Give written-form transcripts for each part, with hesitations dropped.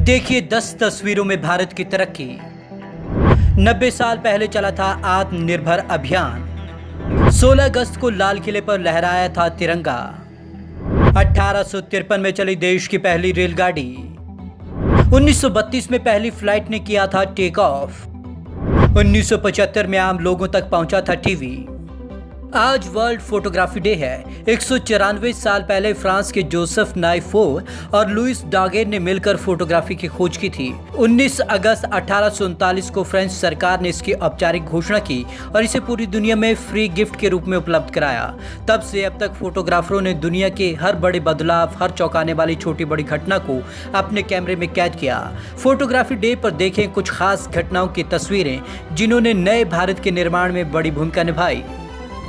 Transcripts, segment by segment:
देखिए 10 तस्वीरों में भारत की तरक्की। 90 साल पहले चला था आत्मनिर्भर अभियान। 16 अगस्त को लाल किले पर लहराया था तिरंगा। 1853 में चली देश की पहली रेलगाड़ी। 1932 में पहली फ्लाइट ने किया था टेक ऑफ। 1975 में आम लोगों तक पहुंचा था टीवी। आज वर्ल्ड फोटोग्राफी डे है। 194 साल पहले फ्रांस के जोसेफ नाइफोर और लुइस डागेर ने मिलकर फोटोग्राफी की खोज की थी। 19 अगस्त 1839 को फ्रेंच सरकार ने इसकी औपचारिक घोषणा की और इसे पूरी दुनिया में फ्री गिफ्ट के रूप में उपलब्ध कराया। तब से अब तक फोटोग्राफरों ने दुनिया के हर बड़े बदलाव, हर चौंकाने वाली छोटी बड़ी घटना को अपने कैमरे में कैद किया। फोटोग्राफी डे पर देखें कुछ खास घटनाओं की तस्वीरें जिन्होंने नए भारत के निर्माण में बड़ी भूमिका निभाई।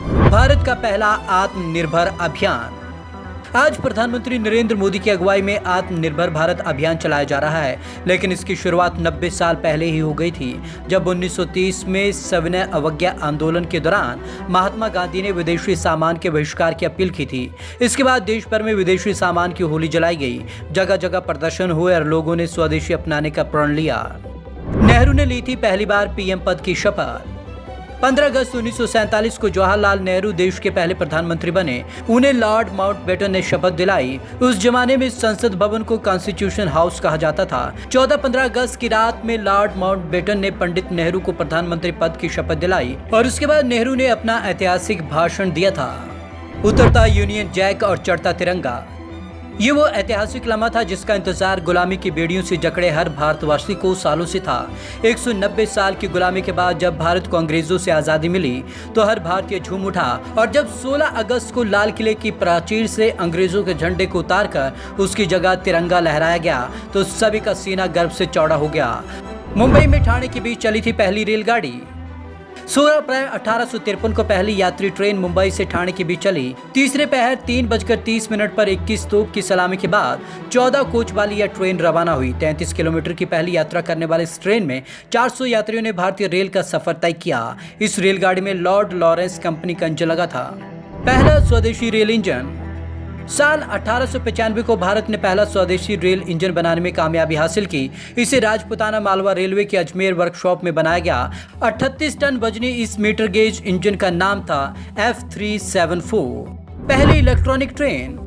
भारत का पहला आत्मनिर्भर अभियान। आज प्रधानमंत्री नरेंद्र मोदी की अगुवाई में आत्मनिर्भर भारत अभियान चलाया जा रहा है, लेकिन इसकी शुरुआत 90 साल पहले ही हो गई थी, जब 1930 में सविनय अवज्ञा आंदोलन के दौरान महात्मा गांधी ने विदेशी सामान के बहिष्कार की अपील की थी। इसके बाद देश भर में विदेशी सामान की होली जलाई गई। जगह जगह प्रदर्शन हुए और लोगों ने स्वदेशी अपनाने का प्रण लिया। नेहरू ने ली थी पहली बार पीएम पद की शपथ। 15 अगस्त 1947 को जवाहरलाल नेहरू देश के पहले प्रधानमंत्री बने। उन्हें लॉर्ड माउंटबेटन ने शपथ दिलाई। उस जमाने में संसद भवन को कॉन्स्टिट्यूशन हाउस कहा जाता था। 14-15 अगस्त की रात में लॉर्ड माउंटबेटन ने पंडित नेहरू को प्रधानमंत्री पद की शपथ दिलाई और उसके बाद नेहरू ने अपना ऐतिहासिक भाषण दिया था। उतरता यूनियन जैक और चढ़ता तिरंगा। ये वो ऐतिहासिक लम्हा था जिसका इंतजार गुलामी की बेड़ियों से जकड़े हर भारतवासी को सालों से था। 190 साल की गुलामी के बाद जब भारत को अंग्रेजों से आज़ादी मिली तो हर भारतीय झूम उठा और जब 16 अगस्त को लाल किले की प्राचीर से अंग्रेजों के झंडे को उतारकर उसकी जगह तिरंगा लहराया गया तो सभी का सीना गर्व से चौड़ा हो गया। मुंबई में ठाणे के बीच चली थी पहली रेलगाड़ी। 16 अप्रैल 1853 को पहली यात्री ट्रेन मुंबई से ठाणे के बीच चली। तीसरे पहर 3:30 पर 21 तोप की सलामी के बाद 14 कोच वाली यह ट्रेन रवाना हुई। 33 किलोमीटर की पहली यात्रा करने वाले इस ट्रेन में 400 यात्रियों ने भारतीय रेल का सफर तय किया। इस रेलगाड़ी में लॉर्ड लॉरेंस कंपनी का इंजन लगा था। पहला स्वदेशी रेल इंजन। साल 1895 को भारत ने पहला स्वदेशी रेल इंजन बनाने में कामयाबी हासिल की। इसे राजपुताना मालवा रेलवे के अजमेर वर्कशॉप में बनाया गया। 38 टन वजनी इस मीटर गेज इंजन का नाम था F374। पहली इलेक्ट्रॉनिक ट्रेन।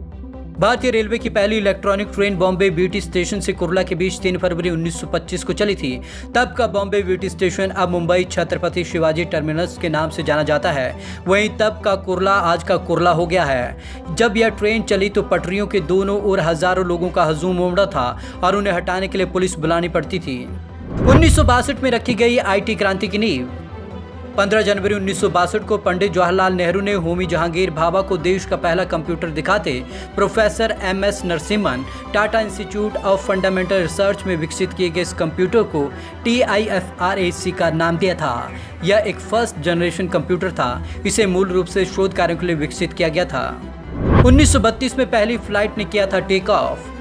भारतीय रेलवे की पहली electronic train Bombay BT station से कुर्ला के बीच 3 फरवरी 1925 को चली थी। तब का बॉम्बे बीटी स्टेशन अब मुंबई छत्रपति शिवाजी टर्मिनस के नाम से जाना जाता है। वहीं तब का कुर्ला आज का कुर्ला हो गया है। जब यह ट्रेन चली तो पटरियों के दोनों ओर हजारों लोगों का हजूम उमड़ा था और उन्हें हटाने के लिए पुलिस बुलानी पड़ती थी। 1962 में रखी गई IT क्रांति की नींव। 15 जनवरी 1962 को पंडित जवाहरलाल नेहरू ने होमी जहांगीर भाभा को देश का पहला कंप्यूटर दिखाते professor MS Narasimhan Tata institute of fundamental research में विकसित किए गए इस कंप्यूटर को TIFRAC का नाम दिया था। यह एक फर्स्ट जनरेशन कंप्यूटर था। इसे मूल रूप से शोध कार्यों के लिए विकसित किया गया था। 1932 में पहली फ्लाइट ने किया था टेक ऑफ।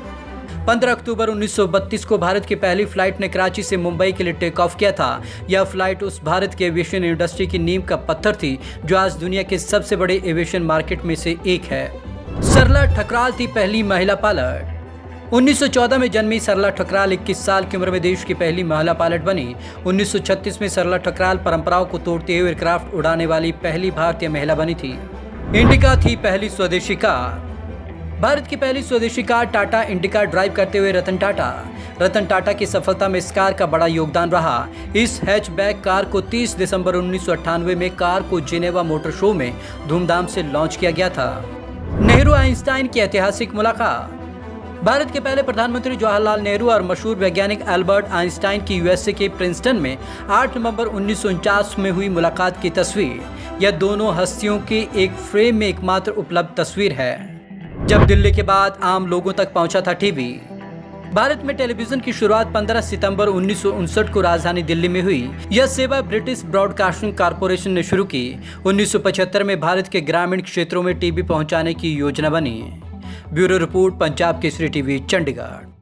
15 अक्टूबर 1932 को भारत की पहली फ्लाइट ने कराची से मुंबई के लिए टेक ऑफ किया था। यह फ्लाइट उस भारत के एविएशन इंडस्ट्री की नींव का पत्थर थी जो आज दुनिया के सबसे बड़े एविएशन मार्केट में से एक है। सरला ठकराल थी पहली महिला पायलट। 1914 में जन्मी सरला ठकराल 21 साल की उम्र में देश की पहली महिला पायलट बनी। 1936 में सरला ठकराल परंपराओं को तोड़ते हुए एयरक्राफ्ट उड़ाने वाली पहली भारतीय महिला बनी थी। इंडिका थी पहली स्वदेशी कार। भारत की पहली स्वदेशी कार टाटा इंडिका ड्राइव करते हुए रतन टाटा की सफलता में इस कार का बड़ा योगदान रहा। इस हैचबैक कार को 30 दिसंबर 1998 में कार को जिनेवा मोटर शो में धूमधाम से लॉन्च किया गया था। नेहरू आइंस्टाइन की ऐतिहासिक मुलाकात। भारत के पहले प्रधानमंत्री जवाहरलाल नेहरू और मशहूर वैज्ञानिक अल्बर्ट आइंस्टाइन की USA के प्रिंसटन में 8 नवंबर 1949 में हुई मुलाकात की तस्वीर। यह दोनों हस्तियों के एक फ्रेम में एकमात्र उपलब्ध तस्वीर है। जब दिल्ली के बाद आम लोगों तक पहुंचा था टीवी। भारत में टेलीविजन की शुरुआत 15 सितंबर 1959 को राजधानी दिल्ली में हुई। यह सेवा ब्रिटिश ब्रॉडकास्टिंग कॉर्पोरेशन ने शुरू की। 1975 में भारत के ग्रामीण क्षेत्रों में टीवी पहुंचाने की योजना बनी। Bureau report, Punjab Kesari TV, Chandigarh.